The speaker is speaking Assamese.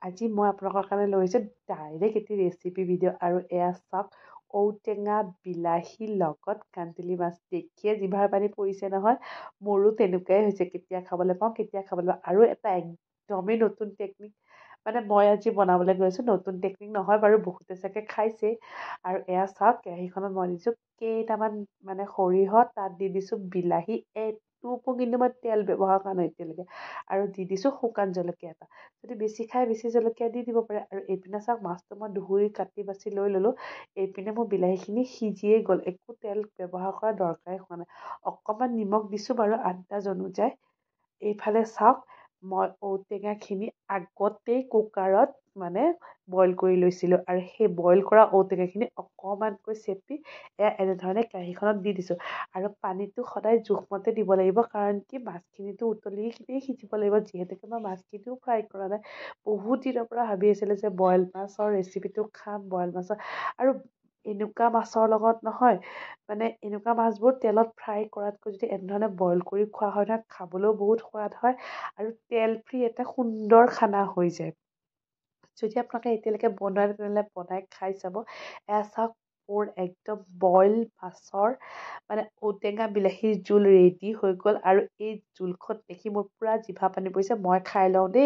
আজি মই আপোনালোকৰ কাৰণে লৈ আহিছোঁ ডাইৰেক্ট এটি ৰেচিপি ভিডিঅ' আৰু এয়া চাওক ঔটেঙা বিলাহী লগত কাণতিলি মাছ দেখিয়ে জিভাৰ পানী পৰিছে নহয়। মোৰো তেনেকুৱাই হৈছে, কেতিয়া খাবলৈ পাওঁ আৰু এটা একদমেই নতুন টেকনিক মই আজি বনাবলৈ গৈছোঁ। নতুন টেকনিক নহয় বাৰু, বহুতে চাগে খাইছেই। আৰু এয়া চাওক, কেৰাহীখনত মই দিছোঁ কেইটামান সৰিয়হ, তাত দি দিছোঁ বিলাহী, এটোপো কিন্তু মই তেল ব্যৱহাৰ কৰা নাই এতিয়ালৈকে, আৰু দি দিছোঁ শুকান জলকীয়া এটা। যদি বেছি খাই বেছি জলকীয়া দি দিব পাৰে। আৰু এইপিনে চাওক, মাছটো মই ধুই কাটি বাছি লৈ ল'লোঁ। এইপিনে মোৰ বিলাহীখিনি সিজিয়েই গ'ল, একো তেল ব্যৱহাৰ কৰা দৰকাৰেই হোৱা নাই। অকণমান নিমখ দিছোঁ বাৰু আন্দাজ অনুযায়ী। এইফালে চাওক, মই ঔটেঙাখিনি আগতেই কুকাৰত বইল কৰি লৈছিলোঁ, আৰু সেই বইল কৰা ঔটেঙাখিনি অকণমানকৈ চেপি এনেধৰণে কেৰাহীখনত দি দিছোঁ। আৰু পানীটো সদায় জোখমতে দিব লাগিব, কাৰণ কি মাছখিনিতো উতলিখিনিয়ে সিজিব লাগিব, যিহেতুকে মই মাছখিনিও ফ্ৰাই কৰা নাই। বহুত দিনৰ পৰা ভাবি আছিলোঁ যে বইল মাছৰ ৰেচিপিটো খাম, বইল মাছৰ। আৰু এনেকুৱা মাছৰ লগত নহয়, এনেকুৱা মাছবোৰ তেলত ফ্ৰাই কৰাতকৈ যদি এনেধৰণে বইল কৰি খোৱা হয় নহয়, খাবলৈও বহুত সোৱাদ হয় আৰু তেল ফ্ৰী এটা সুন্দৰ খানা হৈ যায়। যদি আপোনালোকে এতিয়ালৈকে বনোৱা নাই, তেনেহ'লে বনাই খাই চাব। এয়া চাওক, মোৰ একদম বইল মাছৰ ঔটেঙা বিলাহীৰ জোল ৰেডি হৈ গ'ল, আৰু এই জোলখন দেখি মোৰ পূৰা জিভা পানী পৰিছে। মই খাই লওঁ দেই।